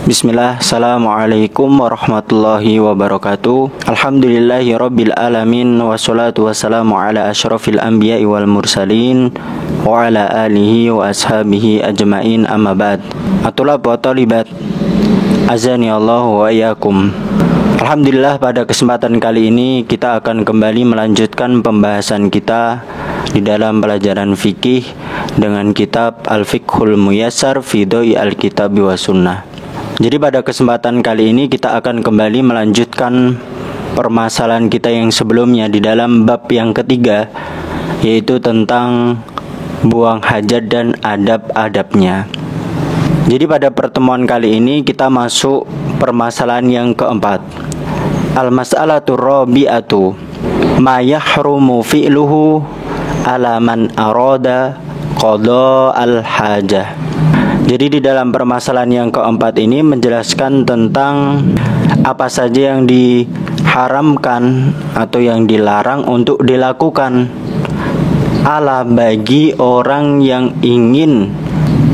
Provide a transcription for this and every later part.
Bismillah, Assalamualaikum warahmatullahi wabarakatuh. Alhamdulillahi rabbil alamin. Wassalatu wassalamu ala asyrafil anbiya'i wal mursalin wa ala alihi wa ashabihi ajma'in, amma ba'd. Atulab wa talibat, azani Allah wa iyyakum. Alhamdulillah, pada kesempatan kali ini kita akan kembali melanjutkan pembahasan kita di dalam pelajaran fikih dengan kitab Al-Fiqhul Muyassar fi Dha'i Al-Kitab wa Sunnah. Jadi pada kesempatan kali ini kita akan kembali melanjutkan permasalahan kita yang sebelumnya di dalam bab yang ketiga, yaitu tentang buang hajat dan adab-adabnya. Jadi pada pertemuan kali ini kita masuk permasalahan yang keempat. Al-mas'alatu rabi'atu ma yahrumu fi'luhu ala man arada qada al-hajah. Jadi di dalam permasalahan yang keempat ini menjelaskan tentang apa saja yang diharamkan atau yang dilarang untuk dilakukan bagi orang yang ingin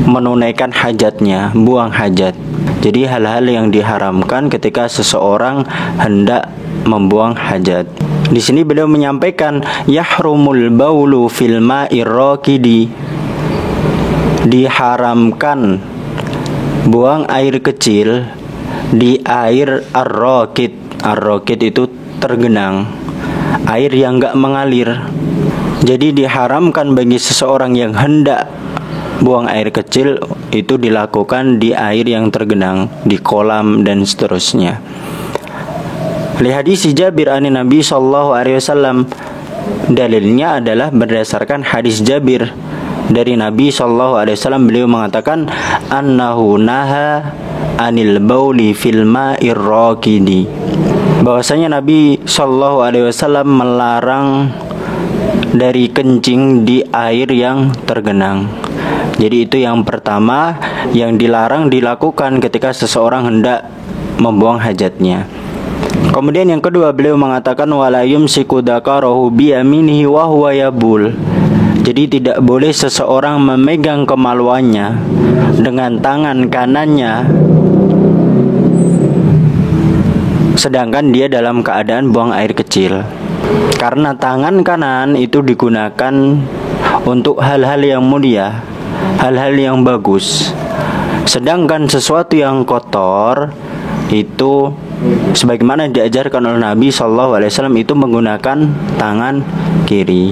menunaikan hajatnya, buang hajat. Jadi hal-hal yang diharamkan ketika seseorang hendak membuang hajat. Di sini beliau menyampaikan yahrumul baulu fil ma'ir raqidi, diharamkan buang air kecil di air ar-raqid. Ar-raqid itu tergenang, air yang enggak mengalir. Jadi diharamkan bagi seseorang yang hendak buang air kecil itu dilakukan di air yang tergenang, di kolam dan seterusnya. Li hadis Jabir an Nabi sallallahu alaihi wasallam, dalilnya adalah berdasarkan hadis Jabir dari Nabi sallallahu alaihi wasallam. Beliau mengatakan annahu naha anil bauli fil ma'ir raqidi, bahwasanya Nabi sallallahu alaihi wasallam melarang dari kencing di air yang tergenang. Jadi itu yang pertama yang dilarang dilakukan ketika seseorang hendak membuang hajatnya. Kemudian yang kedua beliau mengatakan wala yumsiku dzakarahu bi yaminihi wa huwa yabul. Jadi tidak boleh seseorang memegang kemaluannya dengan tangan kanannya sedangkan dia dalam keadaan buang air kecil. Karena tangan kanan itu digunakan untuk hal-hal yang mulia, hal-hal yang bagus. Sedangkan sesuatu yang kotor itu sebagaimana diajarkan oleh Nabi sallallahu alaihi wasallam itu menggunakan tangan kiri.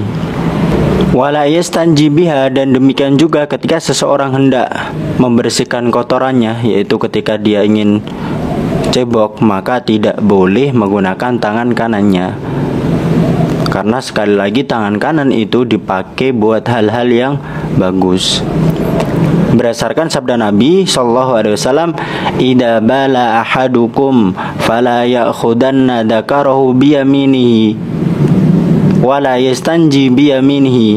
Wala yastanji biha, dan demikian juga ketika seseorang hendak membersihkan kotorannya, yaitu ketika dia ingin cebok, maka tidak boleh menggunakan tangan kanannya. Karena sekali lagi tangan kanan itu dipakai buat hal-hal yang bagus. Berdasarkan sabda Nabi sallallahu alaihi wasallam, "Idza bala ahadukum fala ya'khudanna dzakarahu bi yaminihi wala yastanji bi yaminihi."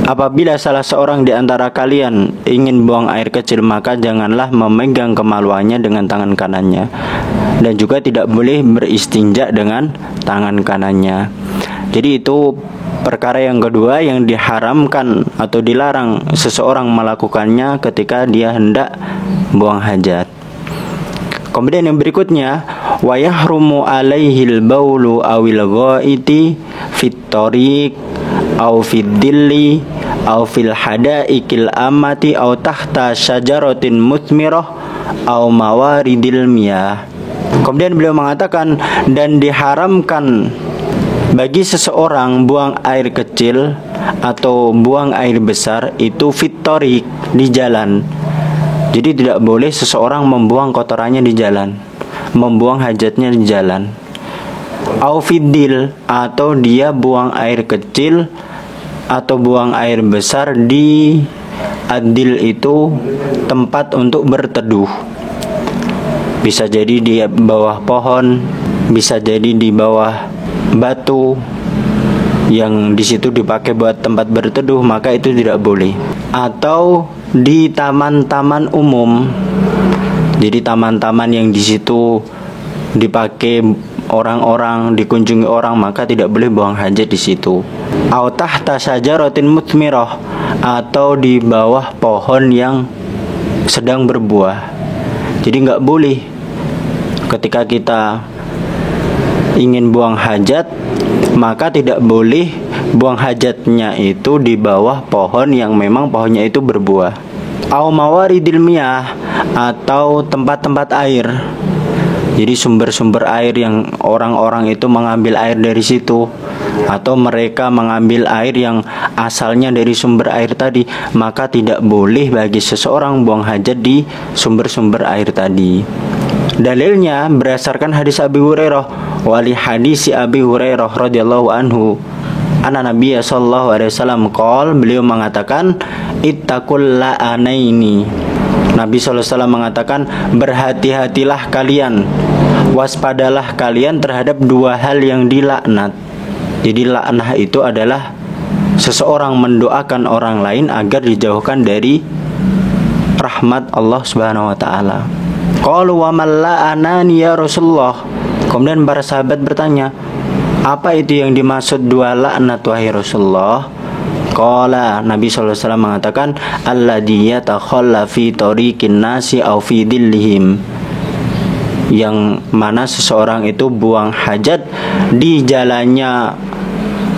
Apabila salah seorang di antara kalian ingin buang air kecil, maka janganlah memegang kemaluannya dengan tangan kanannya, dan juga tidak boleh beristinja dengan tangan kanannya. Jadi itu perkara yang kedua yang diharamkan atau dilarang seseorang melakukannya ketika dia hendak buang hajat. Kemudian yang berikutnya wa yahrumu alaihil baulu awil ghaiti fit tariq aw fid dilli aw fil hadaikil amati aw tahta syajaratin muthmirah aw mawaridil miyah. Kemudian beliau mengatakan dan diharamkan bagi seseorang buang air kecil atau buang air besar itu fit tariq, di jalan. Jadi tidak boleh seseorang membuang kotorannya di jalan, membuang hajatnya di jalan. Au fiddil, atau dia buang air kecil atau buang air besar di adil, itu tempat untuk berteduh. Bisa jadi di bawah pohon, bisa jadi di bawah batu yang di situ dipakai buat tempat berteduh, maka itu tidak boleh. Atau di taman-taman umum. Jadi taman-taman yang di situ dipakai orang-orang, dikunjungi orang, maka tidak boleh buang hajat di situ. Au tahta syajaratin muthmirah, atau di bawah pohon yang sedang berbuah. Jadi nggak boleh ketika kita ingin buang hajat, maka tidak boleh buang hajatnya itu di bawah pohon yang memang pohonnya itu berbuah. Au mawaridil miyah, atau tempat-tempat air. Jadi sumber-sumber air yang orang-orang itu mengambil air dari situ, atau mereka mengambil air yang asalnya dari sumber air tadi, maka tidak boleh bagi seseorang buang hajat di sumber-sumber air tadi. Dalilnya berdasarkan hadis Abi Hurairah, wali hadis Abi Hurairah radhiyallahu anhu, anna Nabiya sallallahu alaihi wasallam qol, beliau mengatakan, ittaqul la'anaini. Nabi sallallahu alaihi wasallam mengatakan, berhati-hatilah kalian, waspadalah kalian terhadap dua hal yang dilaknat. Jadi laknah itu adalah seseorang mendoakan orang lain agar dijauhkan dari rahmat Allah Subhanahu wa taala. Qalu wa man la'anani ya Rasulullah. Kemudian para sahabat bertanya, apa itu yang dimaksud dua laknat wahai Rasulullah? Qala, Nabi sallallahu alaihi wasallam mengatakan, alladzi yatakhalla fi tariqin nasi aw fi dhillihim. Yang mana seseorang itu buang hajat di jalannya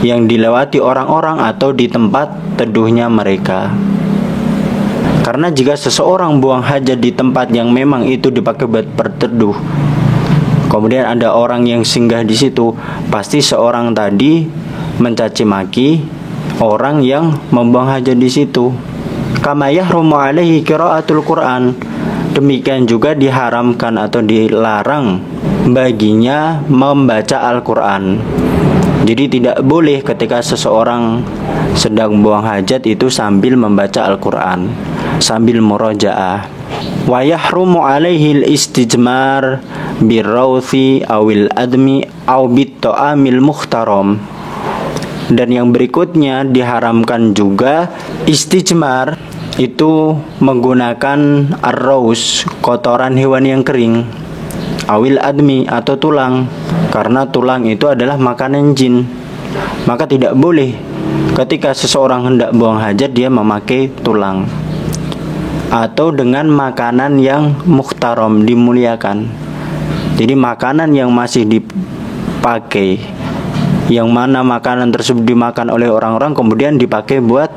yang dilewati orang-orang atau di tempat teduhnya mereka. Karena jika seseorang buang hajat di tempat yang memang itu dipakai buat berteduh, kemudian ada orang yang singgah di situ, pasti seorang tadi mencaci maki orang yang membuang hajat di situ. Kama yahrumu alaihi qiraatul Quran. Demikian juga diharamkan atau dilarang baginya membaca Al-Quran. Jadi tidak boleh ketika seseorang sedang buang hajat itu sambil membaca Al-Quran, sambil murojaah. Wa yahrumu alaihi al-istijmar birrawthi awil admi aw bit-ta'amil mukhtaram. Dan yang berikutnya diharamkan juga istijmar, itu menggunakan ar-raus, kotoran hewan yang kering, awil admi, atau tulang, karena tulang itu adalah makanan jin. Maka tidak boleh ketika seseorang hendak buang hajat dia memakai tulang, atau dengan makanan yang mukhtaram, dimuliakan. Jadi makanan yang masih dipakai, yang mana makanan tersebut dimakan oleh orang-orang kemudian dipakai buat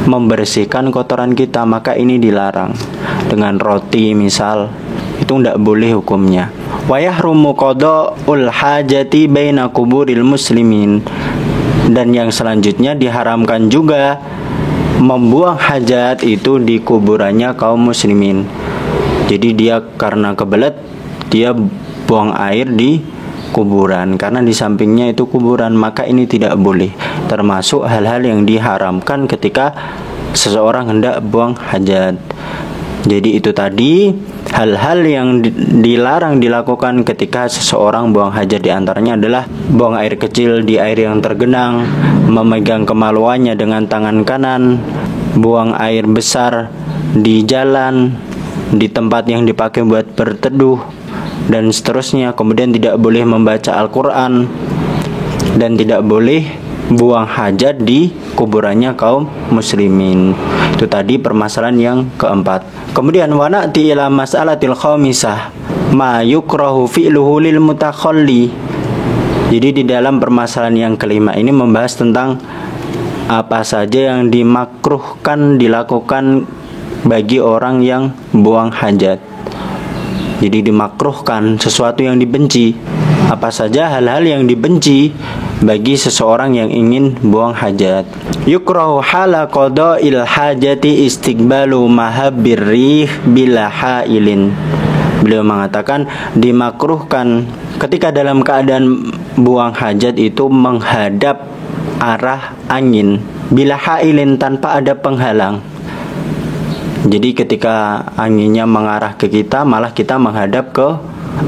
membersihkan kotoran kita, maka ini dilarang. Dengan roti misal, itu tidak boleh hukumnya. Wa yahrumu qada'ul hajati baina kuburil muslimin. Dan yang selanjutnya diharamkan juga membuang hajat itu di kuburannya kaum muslimin. Jadi dia karena kebelet, dia buang air di kuburan, karena di sampingnya itu kuburan, maka ini tidak boleh. Termasuk hal-hal yang diharamkan ketika seseorang hendak buang hajat. Jadi itu tadi hal-hal yang dilarang dilakukan ketika seseorang buang hajat. Di antaranya adalah buang air kecil di air yang tergenang, memegang kemaluannya dengan tangan kanan, buang air besar di jalan, di tempat yang dipakai buat berteduh, dan seterusnya. Kemudian tidak boleh membaca Al-Quran, dan tidak boleh buang hajat di kuburannya kaum muslimin. Itu tadi permasalahan yang keempat. Kemudian wa na'ti ila mas'alatil khamisah, ma yukrahu fi'luhu lil mutakhalli. Jadi di dalam permasalahan yang kelima ini membahas tentang apa saja yang dimakruhkan dilakukan bagi orang yang buang hajat. Jadi dimakruhkan sesuatu yang dibenci. Apa saja hal-hal yang dibenci bagi seseorang yang ingin buang hajat. Yukrahu hala qada'il hajati istiqbalu mahabbir rih bila hailin. Beliau mengatakan dimakruhkan ketika dalam keadaan buang hajat itu menghadap arah angin, bila hailin, tanpa ada penghalang. Jadi ketika anginnya mengarah ke kita, malah kita menghadap ke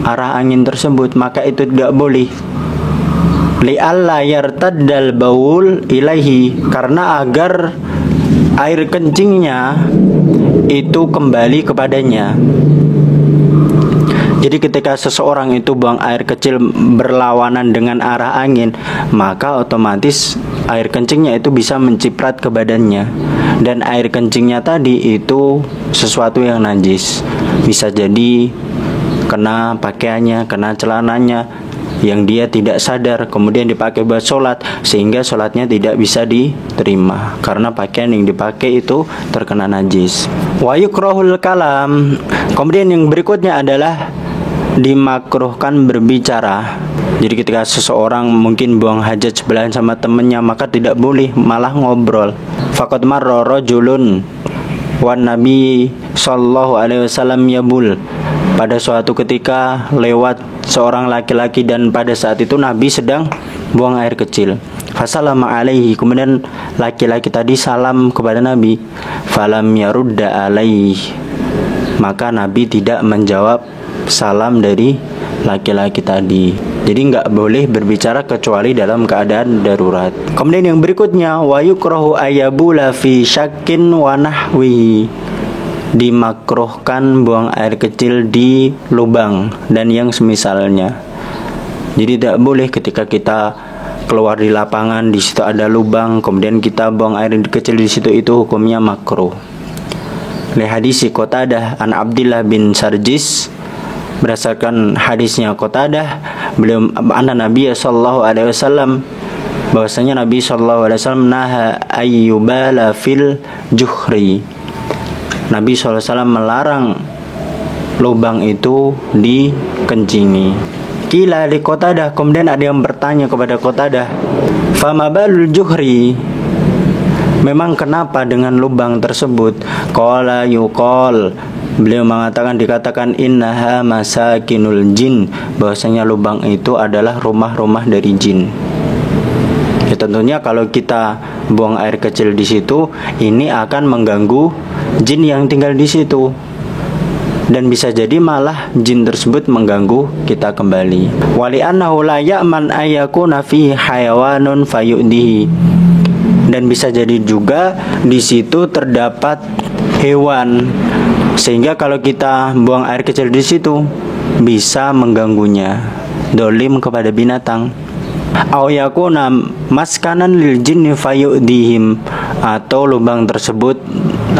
arah angin tersebut, maka itu tidak boleh. Li'alla yartaddal baul ilaihi, karena agar air kencingnya itu kembali kepadanya. Jadi ketika seseorang itu buang air kecil berlawanan dengan arah angin, maka otomatis air kencingnya itu bisa menciprat ke badannya. Dan air kencingnya tadi itu sesuatu yang najis. Bisa jadi kena pakaiannya, kena celananya yang dia tidak sadar, kemudian dipakai buat sholat, sehingga sholatnya tidak bisa diterima karena pakaian yang dipakai itu terkena najis. Wa yukrahul kalam. Kemudian yang berikutnya adalah dimakruhkan berbicara. Jadi ketika seseorang mungkin buang hajat sebelahan sama temannya, maka tidak boleh malah ngobrol. Faqad marra rajulun wan nabi sallallahu alaihi wasallam yabul. Pada suatu ketika lewat seorang laki-laki dan pada saat itu Nabi sedang buang air kecil. Fasalama alaihi, kemudian laki-laki tadi salam kepada Nabi. Falam yarudda alaihi, maka Nabi tidak menjawab salam dari laki-laki tadi. Jadi nggak boleh berbicara kecuali dalam keadaan darurat. Kemudian yang berikutnya, wa yukrahu ayabula fi syakkin wa nahwihi. Dimakruhkan buang air kecil di lubang dan yang semisalnya. Jadi tidak boleh ketika kita keluar di lapangan, di situ ada lubang, kemudian kita buang air kecil di situ, itu hukumnya makruh. Li hadis Qatadah an Abdullah bin Sarjis, berdasarkan hadisnya Qatadah, beliau anna Nabi sallallahu alaihi wasallam, bahwasanya Nabi sallallahu alaihi wasallam naha ayyubala fil juhri. Nabi SAW melarang lubang itu dikencingi. Kila li Qatadah, kemudian ada yang bertanya kepada Qatadah, fama balul juhri, memang kenapa dengan lubang tersebut? Qala yuqal, beliau mengatakan, dikatakan innaha masakinul jin, bahwasanya lubang itu adalah rumah-rumah dari jin. Ya, tentunya kalau kita buang air kecil di situ, ini akan mengganggu jin yang tinggal di situ, dan bisa jadi malah jin tersebut mengganggu kita kembali. Wali annahu la ya'man ayyakuna fi hayawanun fayudihi, dan bisa jadi juga di situ terdapat hewan, sehingga kalau kita buang air kecil di situ bisa mengganggunya, dolim kepada binatang. Au yakuna maskanan lil jinni fayudihim, atau lubang tersebut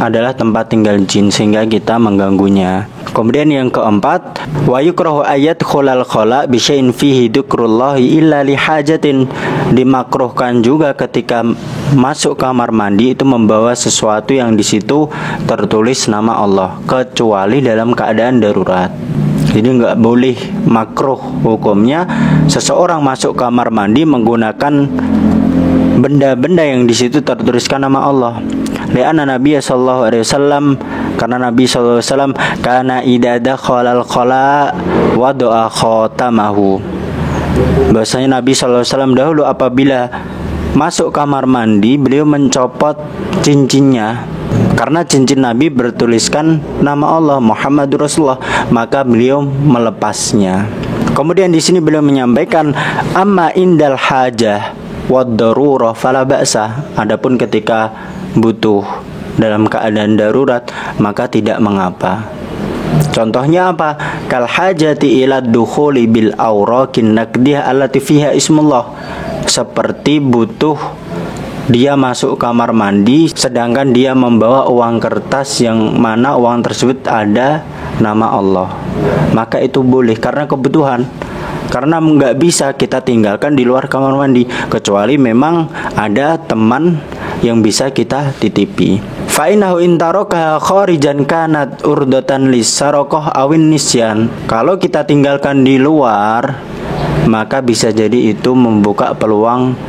adalah tempat tinggal jin sehingga kita mengganggunya. Kemudian yang keempat, wa yukrahu ayat khulal khala bi syai'in fihi dzikrullahi illa li hajatin. Dimakruhkan juga ketika masuk kamar mandi itu membawa sesuatu yang di situ tertulis nama Allah, kecuali dalam keadaan darurat. Jadi nggak boleh, makruh hukumnya seseorang masuk kamar mandi menggunakan benda-benda yang di situ tertuliskan nama Allah. Lianna Nabi sallallahu alaihi wasallam, karena Nabi sallallahu alaihi wasallam kana idza dakhala al-khala wada'a khatamahu. Bahwasanya Nabi sallallahu alaihi wasallam dahulu apabila masuk kamar mandi, beliau mencopot cincinnya. Karena cincin Nabi bertuliskan nama Allah Muhammadur Rasulullah, maka beliau melepasnya. Kemudian di sini beliau menyampaikan, amma indal hajah wad darurah fala ba'sa. Adapun ketika butuh dalam keadaan darurat, maka tidak mengapa. Contohnya apa? Kal hajati ila dukhuli bil awraqin naqdiyah allati fiha ismullah. Seperti butuh dia masuk kamar mandi sedangkan dia membawa uang kertas yang mana uang tersebut ada nama Allah, maka itu boleh karena kebutuhan. Karena nggak bisa kita tinggalkan di luar kamar mandi kecuali memang ada teman yang bisa kita titipi. Fa innahu intaraka kharijan kanat urdatan lisaraqah awin nisyan. Kalau kita tinggalkan di luar, maka bisa jadi itu membuka peluang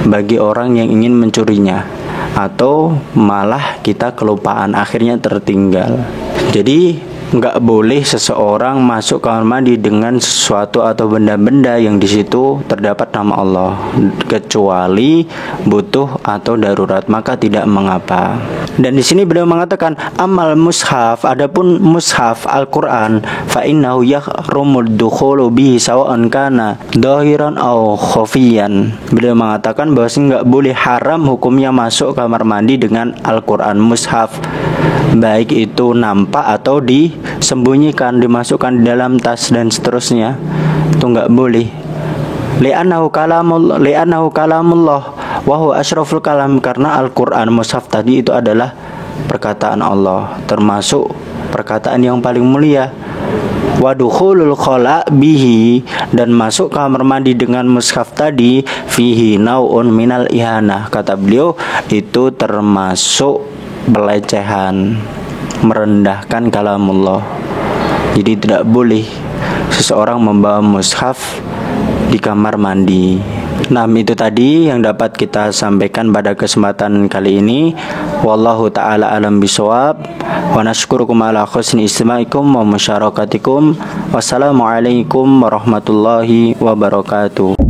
bagi orang yang ingin mencurinya, atau malah kita kelupaan, akhirnya tertinggal. Jadi nggak boleh seseorang masuk kamar mandi dengan sesuatu atau benda-benda yang di situ terdapat nama Allah, kecuali butuh atau darurat, maka tidak mengapa. Dan di sini beliau mengatakan amal mushaf, adapun mushaf Al-Qur'an, fa innahu yahrumud dukhulu bihi sawa'an kana dhahiran aw khafiyan. Beliau mengatakan bahwa nggak boleh, haram hukumnya masuk kamar mandi dengan Al-Qur'an mushaf, baik itu nampak atau di disembunyikan, dimasukkan di dalam tas dan seterusnya. Itu nggak boleh. Li'annahu kalamullah wa huwa asyraful kalam, karena Al-Qur'an mushaf tadi itu adalah perkataan Allah, termasuk perkataan yang paling mulia. Wa dukhulul khala bihi, dan masuk kamar mandi dengan mushaf tadi, fihi nau'un minal ihanah, kata beliau, itu termasuk pelecehan, merendahkan kalamullah. Jadi tidak boleh seseorang membawa mushaf di kamar mandi. Nah, itu tadi yang dapat kita sampaikan pada kesempatan kali ini. Wallahu ta'ala alam bisawab. Wa nashkurukum ala husni istima'ikum wa musyarakatikum. Wassalamualaikum warahmatullahi wabarakatuh.